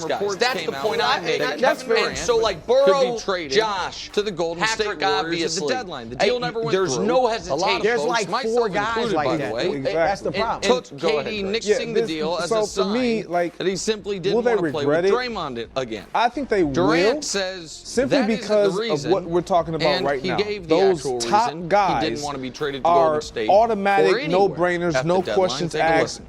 those guys. That's the point I'm making. That's fair. And so, like, Burrow, traded Josh, to the Golden Patrick, State Warriors obviously. at the deadline. The deal never went There's through. no hesitation. There's like four guys like that. That's the problem. Took KD nixing the deal as a sign that he simply didn't want to play with Draymond again. I think they Durant will, says simply that because the reason, of what we're talking about and right he now. Gave the Those actual top reason guys he didn't want to be traded to are Golden State automatic, no-brainers, no questions asked.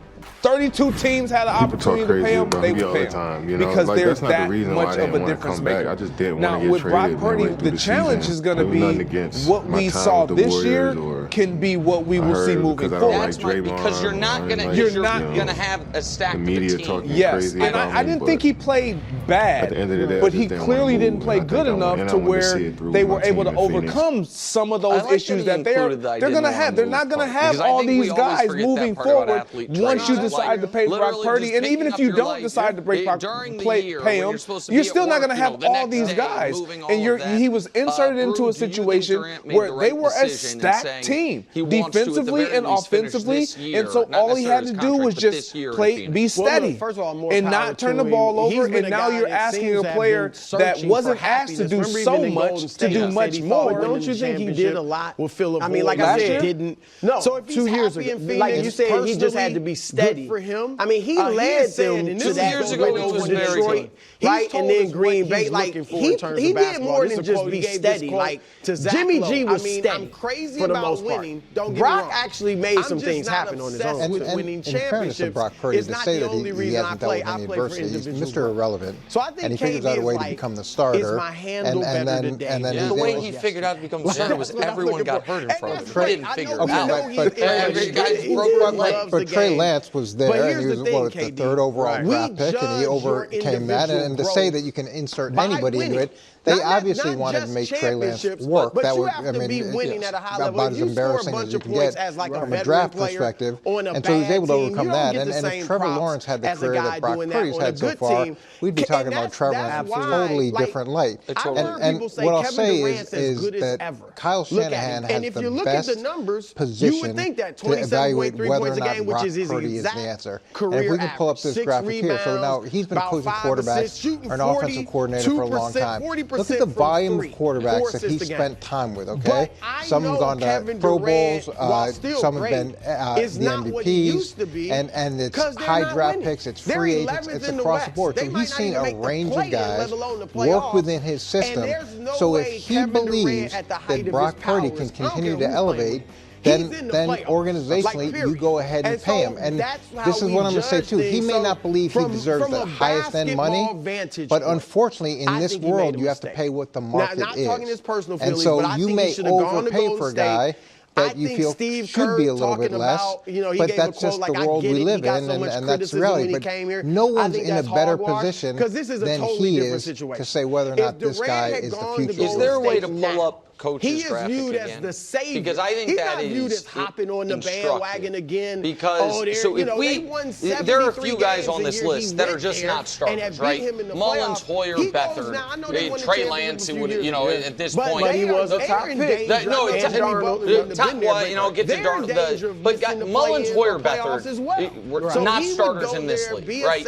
32 teams had an opportunity to pay him, they would pay him. Because there's that much of a difference maker. Now, with Brock Purdy, the challenge is going to be what we saw this year can be what we will see moving forward. That's right, because you're not going to have a stacked team. Yes, and I didn't think he played bad, but he clearly didn't play good enough to where they were able to overcome some of those issues that they're going to have. They're not going to have all these guys moving forward once you decide to pay Brock Purdy, and even if you don't decide to pay him, you're still not going to have all these guys. And he was inserted into a situation where they were a stacked team, defensively and offensively, and so all he had to do was just be steady and not turn the ball over. And now you're asking a player that wasn't asked to do so much to do much more. Don't you think he did a lot with Philip? I mean, like I said, didn't. No. So if 2 years ago, like you said, he just had to be steady for him. I mean, he led them to that years ago over Detroit, right, and then Green Bay. Like he did more than just be steady. Like Jimmy G was steady for the most part. Brock actually made some things happen on his own. And in fairness to Brock Purdy, to say that he hasn't dealt with any adversity, he's Mr. Irrelevant, and he figures out a way to become the starter. And then the way he figured out to become the starter was everyone got hurt in front of him. He didn't figure it out. But Trey Lance was there, and he was the third overall draft pick, and he overcame that. And to say that you can insert anybody into it, they obviously wanted to make Trey Lance work. That would, I mean, about as embarrassing as you can get from a draft perspective. And so he was able to overcome that. And if Trevor Lawrence had the career that Brock Purdy's had so far, we'd be talking about Trevor in a totally different light. And what I'll say is that Kyle Shanahan has the best position to evaluate whether or not Brock Purdy is the answer. And if we can pull up this graphic here, so now he's been coaching quarterbacks or an offensive coordinator for a long time. Look at the volume of quarterbacks that he spent time with, okay? Some have gone to Pro Bowls, some have been the MVPs, and it's high draft picks, it's free agents, it's across the board. So he's seen a range of guys work within his system. So if he believes that Brock Purdy can continue to elevate, then organizationally, you go ahead and pay him. And this is what I'm going to say, too. He may not believe he deserves the highest end money, but unfortunately, in this world, you have to pay what the market is. And so you may overpay for a guy that you feel should be a little bit less, but that's just the world we live in, and that's the reality. But no one's in a better position than he is to say whether or not this guy is the future. Is there a way to pull up coach's graphic again? He is viewed as the savior. Because I think that is he's not viewed as hopping on the bandwagon again. Because so if there are a few guys on this list that are just not starters, right? Mullins, Hoyer, Beathard, Trey Lance, who would, at this point, but he was a top pick. No, get to Darnold. But Mullins, Hoyer, Beathard were not starters in this league, right?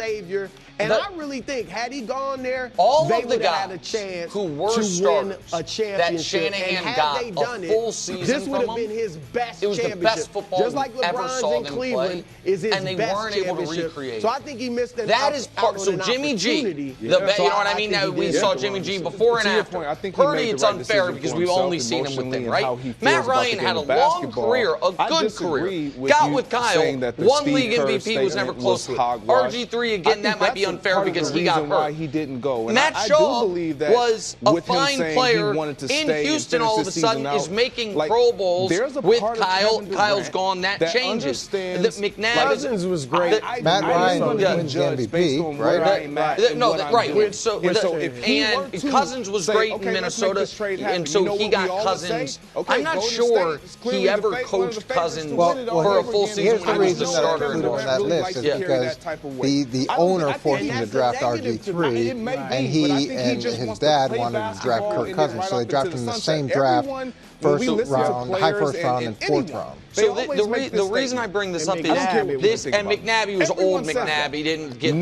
And I really think had he gone there, all of the guys who were starters that Shanahan got a full season this would have from been his best it was the best football just like we ever saw them play, and they weren't able to recreate. So I think he missed that is part. So Jimmy G, you know what I mean? Now we saw Jimmy G before and after. Purdy, it's unfair because we've only seen him with him, right? Matt Ryan had a long career, a good career. Got with Kyle, one league MVP, was never close to it. RG3 again, that might be unfair because he got hurt. He didn't go. Matt Shaw was a fine player in Houston. All of a sudden, is making Pro Bowls with Kyle. Kyle's gone. That changes. McNabb Cousins was great. Matt Ryan wins the MVP, right? Right. So and Cousins was great in Minnesota, and so he got Cousins. I'm not sure he ever coached Cousins for a full season when he was the starter in on that list is because the owner forced him to draft RG3, and he and his dad wanted to draft Kirk Cousins, so they drafted him in the same draft, first round, high first round, and fourth round. So the reason I bring this up is this, and McNabb, he was old McNabb, he didn't get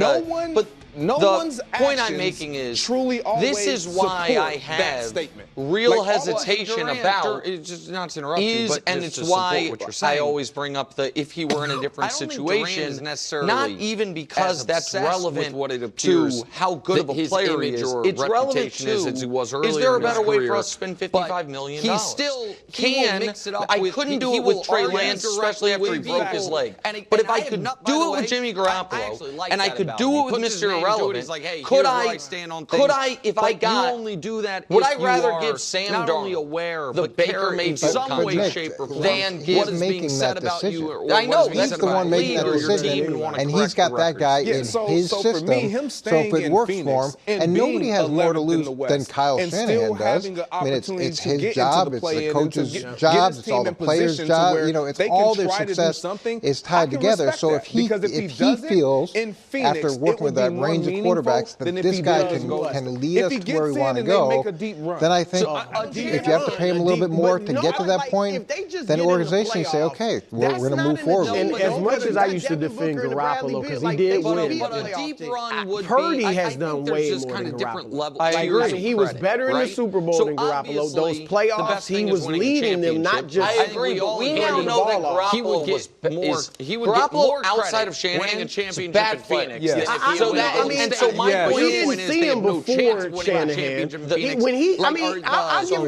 but one's point I'm making is truly always this is why I have real hesitation about just not to interrupt you, but and it's why I always bring up the if he were in a different situation, not even because that's relevant to how good of a player he is. It's relevant to is there a better way for us to spend $55 million? He still can. I couldn't do it with Trey Lance, especially after he broke his leg. But if I could do it with Jimmy Garoppolo, and I could do it with Mr. Irrelevant, could I, if I got, only do that would I rather give Sam Darnold aware, the Baker Mayfield some way, shape, or form than give what is being said about you? I know he's the one making that decision, and he's got that guy in his system. So if it works for him, and nobody has more to lose than Kyle Shanahan does. I mean, it's his job, it's the coach's job, it's all the players' job. You know, it's all their success is tied together. So if he feels after working with that range of quarterbacks that this guy can lead us to where we want to go, then I think if you have to pay him a little bit more to get to that point, then organizations say, okay, we're going to move forward. And as much as I used to defend Garoppolo because he did win, Purdy has done way more than Garoppolo. I agree. I mean, he was better in the Super Bowl than Garoppolo. Those playoffs, he was leading them, not just. I agree, but we now know that Garoppolo Garoppolo outside of Shanahan is a bad player. So my point is, we didn't see him before Shanahan. I'll give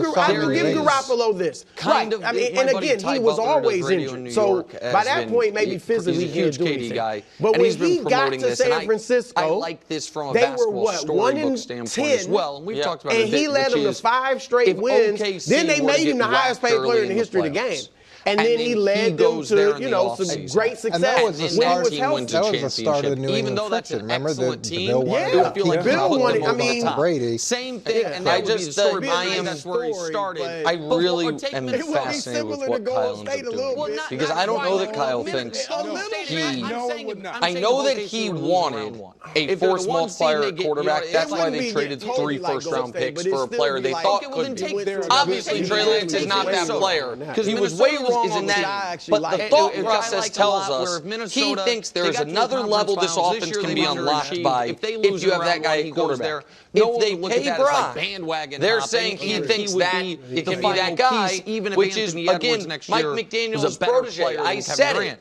Garoppolo this. Right. I mean, and again, he was always injured. So by that point, maybe physically he could do anything. But when he got to San Francisco, I like this from a they were basketball storybook standpoint as well. And we've talked about it a bit, he led them to 5 straight wins. Then they made him the highest paid player in the history of the game. And then he led them to, you know, some great success. And that was the start, that was the start of the New England Patriots. Remember the Bill wanted, I mean, Brady. Same thing, and that would be the story. That's where he started. I really am fascinated with what Kyle ends up doing. Because I don't know that Kyle thinks I know that he wanted a force multiplier at quarterback. That's why they traded 3 first-round picks for a player they thought could. Obviously, Trey Lance is not that player. Because he was way wrong on that. But the thought process tells us he thinks there's another level this offense can be unlocked by if you have that guy at quarterback. If they pay Brock, they're saying he thinks that it can be that guy, which is, again, Mike McDaniel's protege. I said it.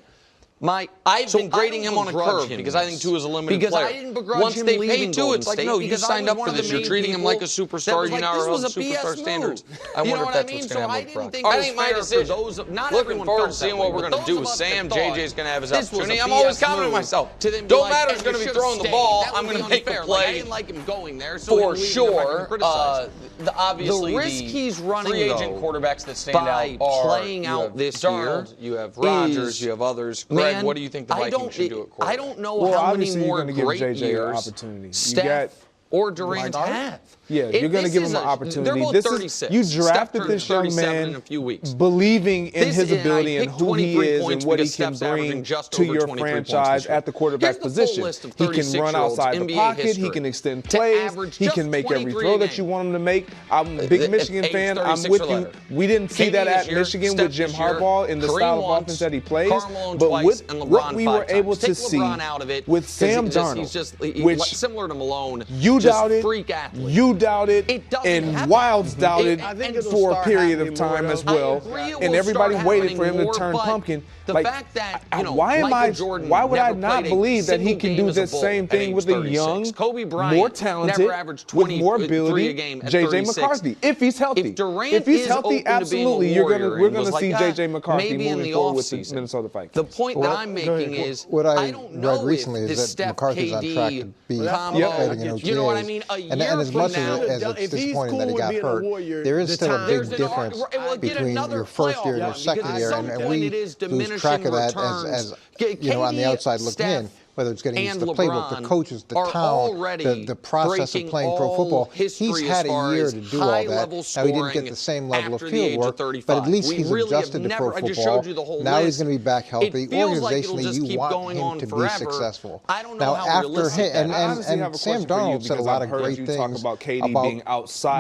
I've been grading him on a curve because I think Tua is a limited player. Once they pay Tua, it's like, no, you signed up for this. You're treating him like a superstar. You now are held to superstar standards. I wonder if that's what's going to happen with Brock. I think my decision. Looking forward to seeing what we're going to do with Sam. JJ's going to have his opportunity. I'm always confident in myself. Don't matter who's going to be throwing the ball. I'm going to make a play for sure. Obviously, the risk he's running, free agent quarterbacks that stand out are playing out this year. You have Rodgers. You have others. Greg, what do you think the Vikings should do at quarterback? I don't know how many more great years Steph or Durant have. Yeah, you're going to give him an opportunity. They're both 36. You drafted this young man in a few weeks. Believing in his ability and who he is and what he can bring to your franchise at the quarterback position. He can run outside the pocket. He can extend plays. He can make every throw that you want him to make. I'm a big Michigan fan. I'm with you. We didn't see that at Michigan with Jim Harbaugh in the style of offense that he plays. But with what we were able to see with Sam Darnold, which similar to Malone, you doubted, you doubted, and Wilds doubted for a period of time as well, and everybody waited for him to turn pumpkin. The fact that, why would I not believe that he can do the same thing with a young, more talented, with more ability, J.J. McCarthy, if he's healthy? If he's healthy, absolutely, we're going to see J.J. McCarthy moving forward with the Minnesota Vikings. The point that I'm making is, what I read recently is that McCarthy's on track to be playing in OTAs. You know what I mean? A year and as much as it's disappointing that he got hurt, there is still a big difference between your first year and your second year, and we lose track of that as on the outside looking in. Whether it's getting used to the playbook, the coaches, the town, the process of playing pro football. He's had a year to do all that. Now, he didn't get the same level of field work, but at least he's adjusted to pro football. Now he's going to be back healthy. Organizationally, you want him to be successful. Now, after him, and Sam Darnold said a lot of great things about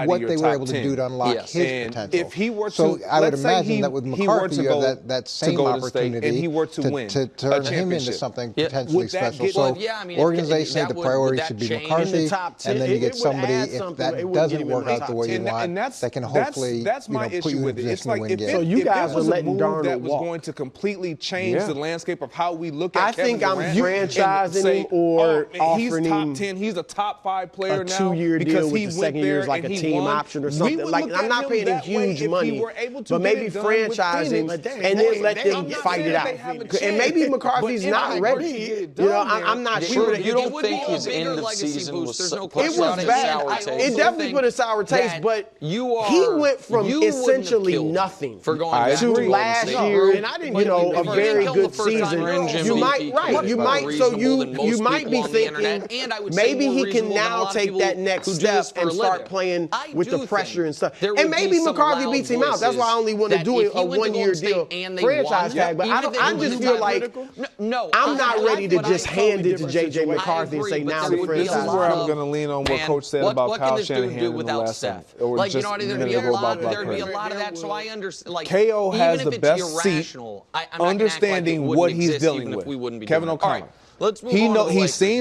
what they were able to do to unlock his potential. So I would imagine that with McCarthy, you have that same opportunity to turn him into something potentially special successful. So organizations say the priority should be McCarthy, and then you get somebody, if that doesn't work out the way you want, that can hopefully put you in position to win games. So you guys are letting Darnold that was walk. going to completely change the landscape of how we look at Kevin Durant. I think I'm franchising him or offering him top 10. He's a top 5 player now. A 2-year deal with the second year is like a team won. option or something. Like I'm not paying him huge money, but maybe franchise him and then let them fight it out. And maybe McCarthy's not ready. You know, I'm not sure. You don't think his end of season was it was bad. It definitely put a sour taste, but he went from essentially nothing for going to last year, a very good season. You might be thinking maybe he can now take that next step and start playing with the pressure and stuff. And maybe McCarthy beats him out. That's why I only want to do a 1-year deal franchise tag. But I just feel like I'm not ready to just hand it to J.J. McCarthy and say now the franchise. This is where I'm going to lean on what Coach said about Kyle Shanahan in the last time. Like, you know, there'd be a lot of that, so I understand. Like, KO has the best seat understanding what he's dealing with. Kevin O'Connor. Let's move on. He's seen